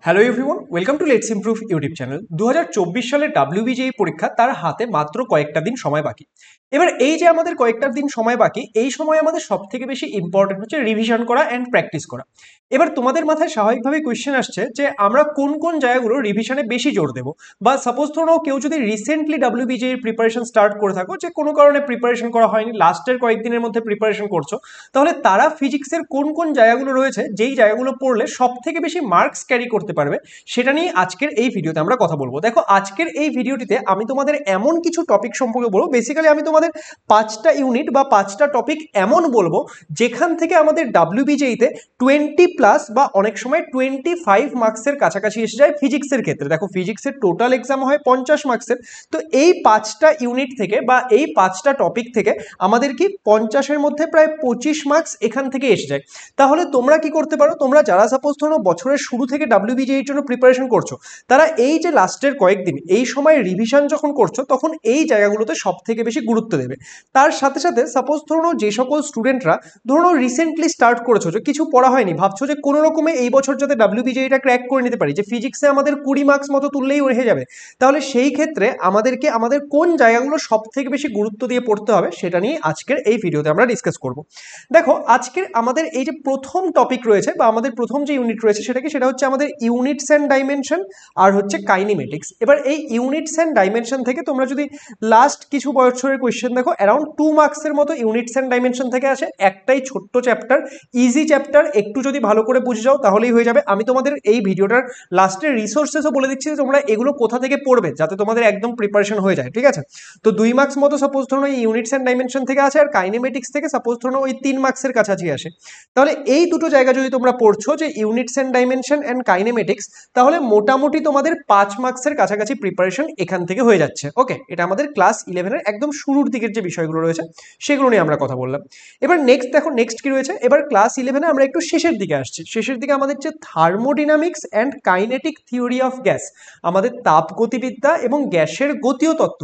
Hello everyone, welcome to let's improve YouTube channel. 2024 সালের WBJE পরীক্ষা তার হাতে মাত্র কয়েকটা দিন সময় বাকি। এবার এই যে আমাদের কয়েকটা দিন সময় বাকি, এই সময় আমাদের সব থেকে বেশি ইম্পর্টেন্ট হচ্ছে রিভিশন করা অ্যান্ড প্র্যাকটিস করা। এবার তোমাদের মাথায় স্বাভাবিকভাবে কোয়েশ্চেন আসছে যে আমরা কোন কোন জায়গাগুলো রিভিশনে বেশি জোর দেবো, বা সাপোজ ধরো কেউ যদি রিসেন্টলি WBJE প্রিপারেশন স্টার্ট করে থাকো, যে কোনো কারণে প্রিপারেশন করা হয়নি, লাস্টের কয়েকদিনের মধ্যে প্রিপারেশন করছো, তাহলে তারা ফিজিক্সের কোন কোন জায়গাগুলো রয়েছে যেই জায়গাগুলো পড়লে সব থেকে বেশি মার্কস ক্যারি করতে পারবে, সেটা নিয়ে আজকের এই ভিডিওতে আমরা কথা বলবো। দেখো, আজকের এই ভিডিওটিতে আমি তোমাদের এমন কিছু টপিক সম্পর্কে বলবো, বেসিক্যালি আমি তোমাদের 5টা ইউনিট বা 5টা টপিক এমন বলবো যেখান থেকে আমাদের WBJE-তে 20+ বা অনেক সময় 25 মার্কসের কাছাকাছি এসে যায় ফিজিক্সের ক্ষেত্রে। দেখো, ফিজিক্সের টোটাল এক্সাম হয় 50 মার্কসের, তো এই 5টা ইউনিট থেকে বা এই 5টা টপিক থেকে আমাদের কি 50-এর মধ্যে প্রায় 25 মার্কস এখান থেকে এসে যায়। তাহলে তোমরা কি করতে পারো, তোমরা যারা সাপোজ ধরো বছরের শুরু থেকে WBJE-র জন্য প্রিপারেশন করছো, তারা এই যে লাস্টের কয়েকদিন এই সময় রিভিশন যখন করছো, তখন এই জায়গাগুলোতে সব থেকে বেশি গুরুত্ব দেবে। তার সাথে সাথে সাপোজ ধরো যে সকল স্টুডেন্টরা ধরো রিসেন্টলি স্টার্ট করেছো, যে কিছু পড়া হয়নি, ভাবছো যে কোনো রকমে এই বছর যাতে WBJE-টা ক্র্যাক করে নিতে পারি, যে ফিজিক্সে আমাদের 20 মার্কস মতো তুললেই হয়ে যাবে, তাহলে সেই ক্ষেত্রে আমাদেরকে আমাদের কোন জায়গাগুলো সব থেকে বেশি গুরুত্ব দিয়ে পড়তে হবে সেটা নিয়ে আজকের এই ভিডিওতে আমরা ডিসকাস করব। দেখো, আজকের আমাদের এই যে প্রথম টপিক রয়েছে বা আমাদের প্রথম যে ইউনিট রয়েছে সেটা হচ্ছে আমাদের ইউনিটস অ্যান্ড ডাইমেনশন আর হচ্ছে কাইনেমেটিক্স। এবার এই ইউনিটস অ্যান্ড ডাইমেনশন থেকে তোমরা যদি লাস্ট কিছু বছরের কোয়েশ্চেন দেখো, অ্যারাউন্ড 2 মার্কসের মতো ইউনিটস অ্যান্ড ডাইমেনশন থেকে আসে। একটাই ছোট্ট চ্যাপ্টার, ইজি চ্যাপ্টার, একটু যদি ভালো করে বুঝে যাও তাহলেই হয়ে যাবে। আমি তোমাদের এই ভিডিওটার লাস্টের রিসোর্সেসও বলে দিচ্ছি যে তোমরা এগুলো কোথা থেকে পড়বে, যাতে তোমাদের একদম প্রিপারেশন হয়ে যায়, ঠিক আছে? তো 2 মার্কস মতো সাপোজ ধরো এই ইউনিটস অ্যান্ড ডাইমেনশন থেকে আছে, আর কাইনেমেটিক্স থেকে সাপোজ ধরো ওই 3 মার্কসের কাছাকাছি আসে। তাহলে এই দুটো জায়গা যদি তোমরা পড়ছো, যে units and dimension and kinematics, তাহলে মোটামুটি তোমাদের 5 মার্কসের কাছাকাছি প্রিপারেশন এখান থেকে হয়ে যাচ্ছে। ওকে, এটা আমাদের ক্লাস 11-এর একদম শুরুর দিকের যে বিষয়গুলো রয়েছে সেগুলো নিয়ে আমরা কথা বললাম। এবার নেক্সট দেখো, নেক্সট কি রয়েছে। এবার ক্লাস 11-এ আমরা একটু শেষের দিকে আসছি। শেষের দিকে আমাদের যে thermodynamics and kinetic theory of gas, আমাদের তাপগতিবিদ্যা এবং গ্যাসের গতীয় তত্ত্ব,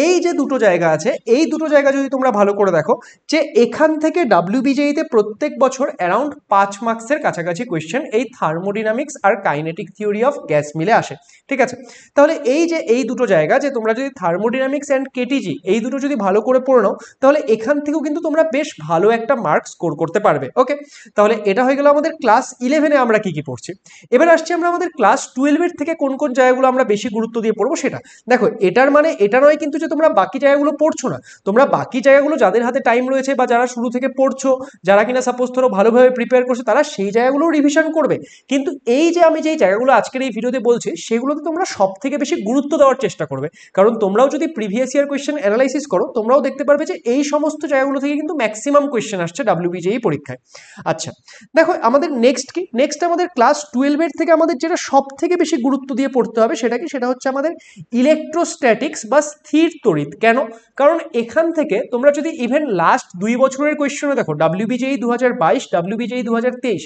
এই যে দুটো জায়গা আছে, এই দুটো জায়গা যদি তোমরা ভালো করে দেখো, যে এখান থেকে WBJE-তে প্রত্যেক বছর অ্যারাউন্ড 5 মার্কসের কাছাকাছি কোয়েশ্চেন এই থার্মোডিনামিক্স আর কাইনেটিক থিওরি অফ গ্যাস মিলে আসে, ঠিক আছে? তাহলে এই যে এই দুটো জায়গা, যে তোমরা যদি থার্মোডিনামিক্স অ্যান্ড কেটিজি এই দুটো যদি ভালো করে পড়ে নাও, তাহলে এখান থেকেও কিন্তু তোমরা বেশ ভালো একটা মার্ক স্কোর করতে পারবে। ওকে, তাহলে এটা হয়ে গেল আমাদের ক্লাস 11-এ আমরা কি কি পড়ছি। এবার আসছি আমরা আমাদের ক্লাস 12-এর থেকে কোন কোন জায়গাগুলো আমরা বেশি গুরুত্ব দিয়ে পড়বো সেটা। দেখো, এটার মানে এটা নয় কিন্তু যে তোমরা বাকি জায়গাগুলো পড়ছো না। তোমরা বাকি জায়গাগুলো, যাদের হাতে টাইম রয়েছে বা যারা শুরু থেকে পড়ছো, যারা কিনা সাপোজ ধরো ভালোভাবে প্রিপেয়ার করছে, তারা সেই জায়গাগুলো রিভিশন করবে। কিন্তু এই যে আমি যেই জায়গাগুলো আজকের এই ভিডিওতে বলছি, সেগুলোতে তোমরা সব থেকে বেশি গুরুত্ব দেওয়ার চেষ্টা করবে। কারণ তোমরাও যদি প্রিভিয়াস ইয়ার কোয়েশ্চেন অ্যানালাইসিস করো, তোমরাও দেখতে পারবে যে এই সমস্ত জায়গাগুলো থেকে কিন্তু ম্যাক্সিমাম কোয়েশ্চেন আসছে WBJE পরীক্ষায়। আচ্ছা, দেখো আমাদের নেক্সট কি, নেক্সট আমাদের ক্লাস 12-এর থেকে আমাদের যেটা সব থেকে বেশি গুরুত্ব দিয়ে পড়তে হবে সেটা কি, সেটা হচ্ছে আমাদের ইলেকট্রোস্ট্যাটিক্স বা স্থির তড়িৎ। কেন? কারণ এখান থেকে তোমরা যদি ইভেন লাস্ট 2 বছরের কোয়েশ্চেনে দেখো, WBJE 2022, WBJE 2023,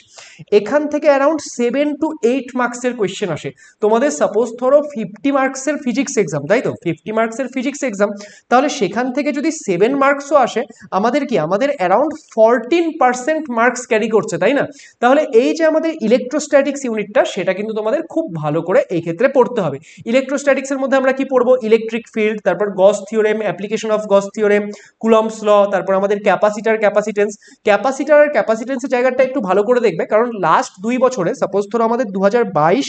এখান থেকে অ্যারাউন্ড 7 to 8 মার্কসের কোয়েশ্চেন আসে। তোমাদের সাপোজ ধরো 50 মার্কসের ফিজিক্স এক্সাম, তাই তো? 50 মার্কসের ফিজিক্স এক্সাম, তাহলে সেখান থেকে যদি 7 মার্কসও আসে, আমাদের কি, আমাদের অ্যারাউন্ড 14% মার্কস ক্যারি করছে, তাই না? তাহলে এই যে আমাদের ইলেকট্রোস্ট্যাটিক্স ইউনিটটা, সেটা কিন্তু তোমাদের খুব ভালো করে এই ক্ষেত্রে পড়তে হবে। ইলেকট্রোস্ট্যাটিক্সের মধ্যে আমরা কি পড়বো? ইলেকট্রিক ফিল্ড, তারপর Gauss theorem, application of Gauss theorem, Coulomb's law, তারপর আমাদের ক্যাপাসিটার, ক্যাপাসিটেন্স। ক্যাপাসিটার আর ক্যাপাসিটেন্সের জায়গাটা একটু ভালো করে দেখবে, কারণ লাস্ট 2 বছরে সাপোজ ধরো আমাদের 2022,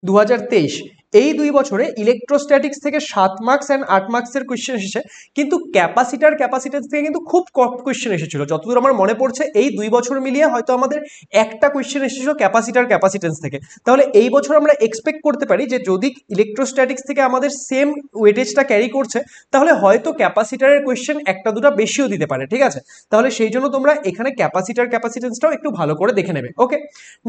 2023, এই 2 বছরে ইলেকট্রোস্ট্যাটিক্স থেকে 7 মার্কস অ্যান্ড 8 মার্কসের কোয়েশ্চেন এসেছে, কিন্তু ক্যাপাসিটার, ক্যাপাসিটেন্স থেকে কিন্তু খুব কম কোয়েশ্চেন এসেছিল। যতদূর আমার মনে পড়ছে, এই 2 বছর মিলিয়ে হয়তো আমাদের একটা কোয়েশ্চেন এসেছিল ক্যাপাসিটার, ক্যাপাসিটেন্স থেকে। তাহলে এই বছর আমরা এক্সপেক্ট করতে পারি যে যদি ইলেকট্রোস্ট্যাটিক্স থেকে আমাদের সেম ওয়েটেজটা ক্যারি করছে, তাহলে হয়তো ক্যাপাসিটারের কোয়েশ্চেন একটা দুটো বেশিও দিতে পারে, ঠিক আছে? তাহলে সেই জন্য তোমরা এখানে ক্যাপাসিটার, ক্যাপাসিটেন্সটাও একটু ভালো করে দেখে নেবে। ওকে,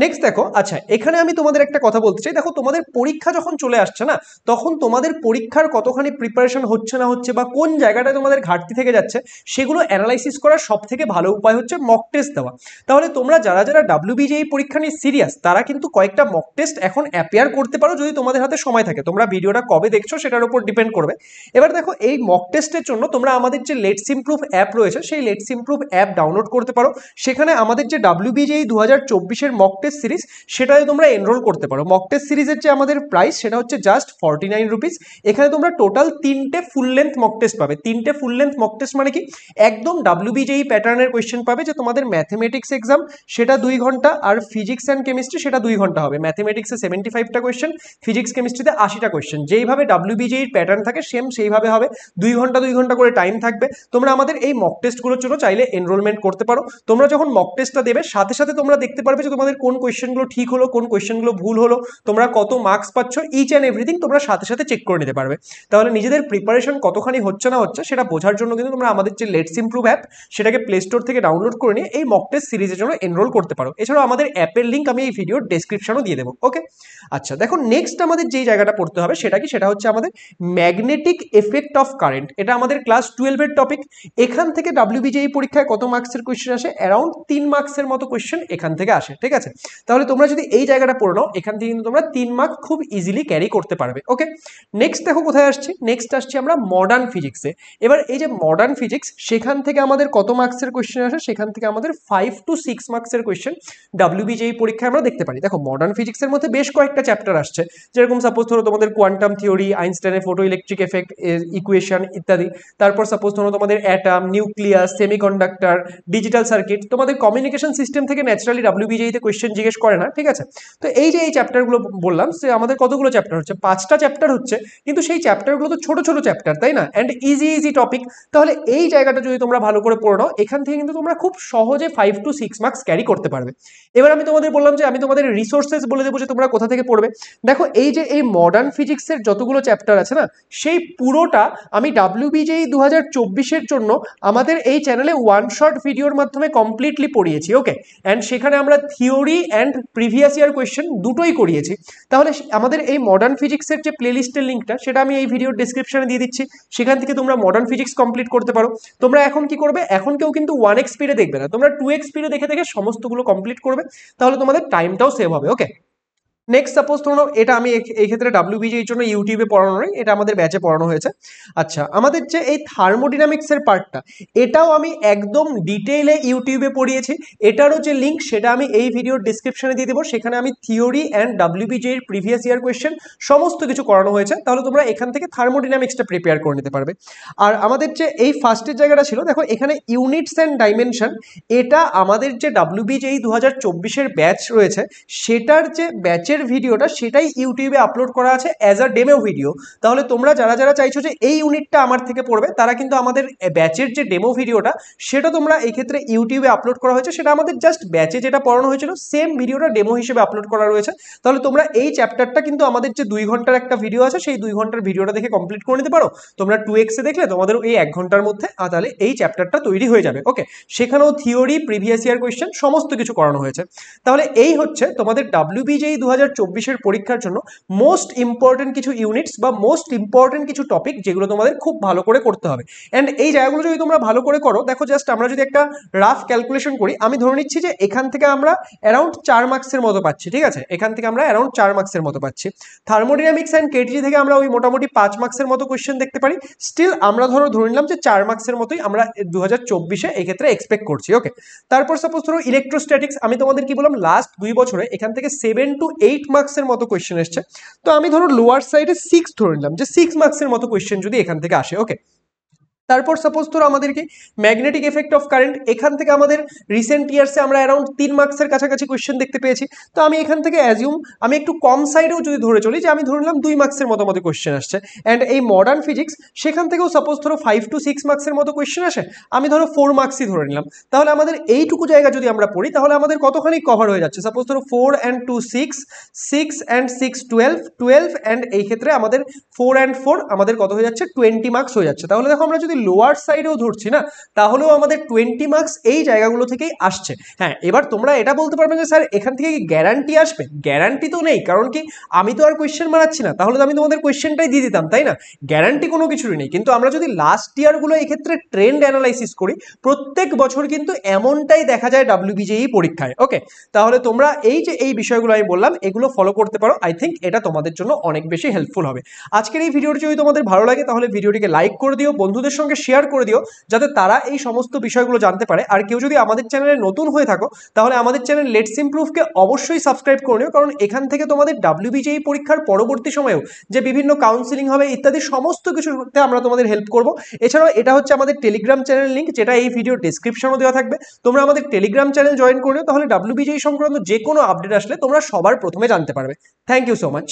নেক্সট দেখো। আচ্ছা, এখানে আমি তোমাদের একটা কথা বলতে চাই। দেখো, তোমাদের পরীক্ষা যখন চলে আসছে না, তখন তোমাদের পরীক্ষার কতখানি প্রিপারেশন হচ্ছে না হচ্ছে বা কোন জায়গাটায় তোমাদের ঘাটতি থেকে যাচ্ছে সেগুলো অ্যানালাইসিস করার সব থেকে ভালো উপায় হচ্ছে মক টেস্ট দেওয়া। তাহলে তোমরা যারা যারা WBJEE পরীক্ষা নিয়ে সিরিয়াস তারা কিন্তু কয়েকটা মক টেস্ট এখন অ্যাপিয়ার করতে পারো যদি তোমাদের হাতে সময় থাকে। তোমরা ভিডিওটা কবে দেখছো সেটার উপর ডিপেন্ড করবে। এবার দেখো, এই মক টেস্টের জন্য তোমরা আমাদের যে লেটস ইমপ্রুভ অ্যাপ রয়েছে সেই লেটস ইমপ্রুভ অ্যাপ ডাউনলোড করতে পারো। সেখানে আমাদের যে WBJEE 2024-এর মক টেস্ট সিরিজ সেটাতে তোমরা এনরোল করতে পারো। মক টেস্ট সিরিজের যে আমাদের প্রাইস সেটা হচ্ছে জাস্ট 49 রুপিস। এখানে তোমরা টোটাল 3টে ফুল লেন্থ মক টেস্ট পাবে। 3টে ফুল লেন্থ মক টেস্ট মানে কি, একদম WBJEE প্যাটার্নের কোয়েশ্চেন পাবে, যে তোমাদের ম্যাথমেটিক্স এক্সাম সেটা 2 ঘন্টা আর ফিজিক্স অ্যান্ড কেমিস্ট্রি সেটা 2 ঘন্টা হবে। ম্যাথমেটিক্সে 75টা কোয়েশ্চেন, ফিজিক্স কেমিস্ট্রিতে 80টা কোয়েশ্চেন। যেইভাবে WBJEE প্যাটার্ন থাকে সেম সেইভাবে হবে, 2 ঘন্টা করে টাইম থাকবে। তোমরা আমাদের এই মক টেস্টগুলোর জন্য চাইলে এনরোলমেন্ট করতে পারো। তোমরা যখন মক টেস্টটা দেবে সাথে সাথে তোমরা দেখতে পারবে যে তোমাদের কোন কোয়েশ্চেনগুলো ঠিক হলো, কোন কোয়েশ্চেনগুলো ভুল হলো, তোমরা কত মার্কস পাচ্ছ, ইচ অ্যান্ড এভরিথিং তোমরা সাথে সাথে চেক করে নিতে পারবে। তাহলে নিজেদের প্রিপারেশন কতখানি হচ্ছে না হচ্ছে সেটা বোঝার জন্য কিন্তু তোমরা আমাদের যে লেটস ইমপ্রুভ অ্যাপ সেটাকে প্লে স্টোর থেকে ডাউনলোড করে নিয়ে এই মক টেস্ট সিরিজের জন্য এনরোল করতে পারো। এছাড়াও আমাদের অ্যাপের লিঙ্ক আমি এই ভিডিওর ডেসক্রিপশনও দিয়ে দেবো। ওকে, আচ্ছা দেখো, নেক্সট আমাদের যেই জায়গাটা পড়তে হবে সেটা কি, সেটা হচ্ছে আমাদের ম্যাগনেটিক এফেক্ট অফ কারেন্ট। এটা আমাদের ক্লাস 12-এর টপিক। এখান থেকে WBJEE পরীক্ষায় কত মার্কসের কোয়েশ্চেন আসে, অ্যারাউন্ড 3 মার্কসের মতো কোয়েশ্চেন এখান থেকে আসে। ঠিক আছে, তাহলে তোমরা যদি এই জায়গাটা পড়ে নাও এখান থেকে কিন্তু তোমরা 3 মার্ক খুব ইজিলি ক্যারি করতে পারবে। ওকে, নেক্সট দেখো কোথায় আসছি, নেক্সট আসছি আমরা মডার্ন ফিজিক্সে। এবার এই যে মডার্ন ফিজিক্স সেখান থেকে আমাদের কত মার্কসের কোয়েশ্চেন আসে, সেখান থেকে আমাদের 5 to 6 মার্কসের কোয়েশ্চেন WBJEE পরীক্ষায় আমরা দেখতে পারি। দেখো, মডার্ন ফিজিক্সের মধ্যে বেশ কয়েকটা চ্যাপ্টার আসছে, যেরকম সাপোজ ধরো তোমাদের কোয়ান্টাম থিওরি, আইনস্টাইনের ফটো ইলেকট্রিক এফেক্ট ইকুয়েশন ইত্যাদি। তারপর সাপোজ ধরো তোমাদের atom, nucleus, semiconductor, digital circuit. তোমাদের কমিউনিকেশন সিস্টেম থেকে ন্যাচারালি WBJEE তে কোয়েশ্চেন জিজ্ঞেস করে না। ঠিক আছে, তো এই যে এই চ্যাপ্টারগুলো বললাম, সে আমাদের কতগুলো চ্যাপ্টার হচ্ছে, 5টা চ্যাপ্টার হচ্ছে, কিন্তু সেই চ্যাপ্টারগুলো তো ছোট ছোট চ্যাপ্টার, তাই না, অ্যান্ড ইজি টপিক। তাহলে এই জায়গাটা যদি তোমরা ভালো করে পড়ো নাও এখান থেকে কিন্তু তোমরা খুব সহজে 5 to 6 মার্কস ক্যারি করতে পারবে। এবার আমি তোমাদের বললাম যে আমি তোমাদের রিসোর্সেস বলে দেবো যে তোমরা কোথা থেকে পড়বে। দেখো, এই যে এই মডার্ন ফিজিক্সের যতগুলো চ্যাপ্টার আছে না, সেই পুরোটা আমি WBJEE 2024-এর জন্য আমাদের এই চ্যানেলে ওয়ান শট ভিডিওর মাধ্যমে কমপ্লিটলি পড়িয়েছি। ওকে, অ্যান্ড সেখানে আমরা theory and previous year question দুটোই করিয়েছি। তাহলে আমাদের এই মডার্ন ফিজিক্সের যে প্লেলিস্টের লিঙ্কটা সেটা আমি এই ভিডিওর ডেসক্রিপশনে দিয়ে দিচ্ছি, সেখান থেকে তোমরা মডার্ন ফিজিক্স কমপ্লিট করতে পারো। তোমরা এখন কি করবে, এখন কেউ কিন্তু 1x স্পিডে দেখবে না, তোমরা 2x স্পিডে দেখে দেখে সমস্তগুলো কমপ্লিট করবে, তাহলে তোমাদের টাইমটাও সেভ হবে। ওকে, নেক্সট সাপোজ ধরো এটা আমি এই ক্ষেত্রে WBJEE জন্য ইউটিউবে পড়ানো নয়, এটা আমাদের ব্যাচে পড়ানো হয়েছে। আচ্ছা, আমাদের যে এই থার্মোডিনামিক্সের পার্টটা এটাও আমি একদম ডিটেইলে ইউটিউবে পড়িয়েছি। এটারও যে লিঙ্ক সেটা আমি এই ভিডিওর ডিসক্রিপশনে দিয়ে দেবো। সেখানে আমি theory and WBJEE previous year question সমস্ত কিছু করানো হয়েছে, তাহলে তোমরা এখান থেকে থার্মোডিনামিক্সটা প্রিপেয়ার করে নিতে পারবে। আর আমাদের যে এই ফার্স্টের জায়গাটা ছিল, দেখো এখানে ইউনিটস অ্যান্ড ডাইমেনশন, এটা আমাদের যে WBJEE 2024-এর ব্যাচ রয়েছে সেটার যে ব্যাচের ভিডিওটা সেটাই ইউটিউবে আপলোড করা আছে অ্যাজ আ ডেমো ভিডিও। তাহলে তোমরা যারা যারা চাইছো যে এই ইউনিটটা আমার থেকে পড়বে তারা কিন্তু আমাদের ব্যাচের যে ডেমো ভিডিওটা সেটা তোমরা এই ক্ষেত্রে ইউটিউবে আপলোড করা হয়েছে, সেটা আমাদের জাস্ট ব্যাচে যেটা পড়ানো হয়েছিল সেম ভিডিওটা ডেমো হিসেবে আপলোড করা রয়েছে। তাহলে তোমরা এই চ্যাপ্টারটা কিন্তু আমাদের যে 2 ঘন্টার একটা ভিডিও আছে সেই 2 ঘন্টার ভিডিওটা দেখে কমপ্লিট করে নিতে পারো। তোমরা 2x এ দেখলে তোমাদের এই 1 ঘন্টার মধ্যে তাহলে এই চ্যাপ্টারটা তৈরি হয়ে যাবে। ওকে, সেখানেও থিওরি, প্রিভিয়াস ইয়ার কোয়েশ্চেন সমস্ত কিছু করানো হয়েছে। তাহলে এই হচ্ছে তোমাদের WBJEE 2024-এর পরীক্ষার জন্য মোস্ট ইম্পর্টেন্ট কিছু ইউনিটস বা মোস্ট ইম্পর্টেন্ট কিছু টপিক যেগুলো তোমাদের খুব ভালো করে করতে হবে। অ্যান্ড এই জায়গাগুলো যদি তোমরা ভালো করে করো, দেখো জাস্ট আমরা যদি একটা রাফ ক্যালকুলেশন করি, আমি ধরে নিচ্ছি যে এখান থেকে আমরা অ্যারাউন্ড 4 মার্কসের মতো পাচ্ছি। ঠিক আছে, এখান থেকে আমরা অ্যারাউন্ড 4 মার্কসের মতো পাচ্ছি। থার্মোডিনামিক্স অ্যান্ড কেটিজি থেকে আমরা ওই মোটামুটি 5 মার্কসের মতো কোয়েশ্চেন দেখতে পারি। স্টিল আমরা ধরে নিলাম যে 4 মার্কসের মতোই আমরা 2024-এ এক্ষেত্রে এক্সপেক্ট করছি। ওকে, তারপর সাপোজ ধরো ইলেকট্রোস্ট্যাটিক্স, আমি তোমাদের কি বললাম লাস্ট 2 বছরে এখান থেকে 7 to 8 মার্কসের মতো কোয়েশ্চেন এসছে। তো আমি ধরো লোয়ার সাইডে 6 ধরে নিলাম যে 6 মার্কসের মতো কোয়েশ্চেন যদি এখান থেকে আসে। ওকে, তারপর সাপোজ ধরো আমাদেরকে ম্যাগনেটিক এফেক্ট অফ কারেন্ট, এখান থেকে আমাদের রিসেন্ট ইয়ার্সে আমরা অ্যারাউন্ড 3 মার্কসের কাছাকাছি কোয়েশ্চেন দেখতে পেয়েছি। তো আমি এখান থেকে অ্যাজিউম আমি একটু কম সাইডেও যদি ধরে চলি যে আমি ধরে নিলাম 2 মার্কসের মতো কোয়েশ্চেন আসছে। অ্যান্ড এই মডার্ন ফিজিক্স সেখান থেকেও সাপোজ ধরো 5 to 6 মার্কসের মতো কোয়েশ্চেন আসে, আমি ধরো 4 মার্কসই ধরে নিলাম। তাহলে আমাদের এইটুকু জায়গা যদি আমরা পড়ি তাহলে আমাদের কতখানি কভার হয়ে যাচ্ছে, সাপোজ ধরো 4 and 2 6, 6 and 6 12 অ্যান্ড এই ক্ষেত্রে আমাদের 4 and 4 আমাদের কত হয়ে যাচ্ছে 20 মার্কস হয়ে যাচ্ছে। তাহলে দেখো আমরা যদি লোয়ার সাইডেও ধরছি না, তাহলেও আমাদের 20 মার্কস এই জায়গাগুলো থেকেই আসছে। হ্যাঁ, এবার তোমরা এটা বলতে পারবে যে স্যার এখান থেকে কি গ্যারান্টি আসবে? গ্যারান্টি তো নেই, কারণ কি আমি তো আর কোয়েশ্চেন বানাচ্ছি না, তাহলে তো আমি তোমাদের কোয়েশ্চেনটাই দিয়ে দিতাম, তাই না? গ্যারান্টি কোনো কিছুরই নেই। কিন্তু আমরা যদি লাস্ট ইয়ারগুলো এই ক্ষেত্রে ট্রেন্ড অ্যানালাইসিস করি, প্রত্যেক বছর কিন্তু এমনটাই দেখা যায় WBJE পরীক্ষায়। ওকে, তাহলে তোমরা এই যে এই বিষয়গুলো আমি বললাম এগুলো ফলো করতে পারো। আই থিঙ্ক এটা তোমাদের জন্য অনেক বেশি হেল্পফুল হবে। আজকের এই ভিডিওটি যদি তোমাদের ভালো লাগে তাহলে ভিডিওটিকে লাইক করে দিও, বন্ধুদের সঙ্গে শেয়ার করে দিও, যাতে তারা এই সমস্ত বিষয়গুলো জানতে পারে। আর কেউ যদি আমাদের চ্যানেলে নতুন হয়ে থাকো তাহলে আমাদের চ্যানেল লেটস ইমপ্রুভকে অবশ্যই সাবস্ক্রাইব করে নিও, কারণ এখান থেকে তোমাদের WBJE পরীক্ষার পরবর্তী সময়েও যে বিভিন্ন কাউন্সিলিং হবে ইত্যাদি সমস্ত কিছুতে আমরা তোমাদের হেল্প করব। এছাড়াও এটা হচ্ছে আমাদের টেলিগ্রাম চ্যানেল লিঙ্ক, যেটা এই ভিডিও ডেসক্রিপশনও দেওয়া থাকবে। তোমরা আমাদের টেলিগ্রাম চ্যানেল জয়েন করে নিও, তাহলে WBJE সংক্রান্ত যে কোনো আপডেট আসলে তোমরা সবার প্রথমে জানতে পারবে। Thank you so much.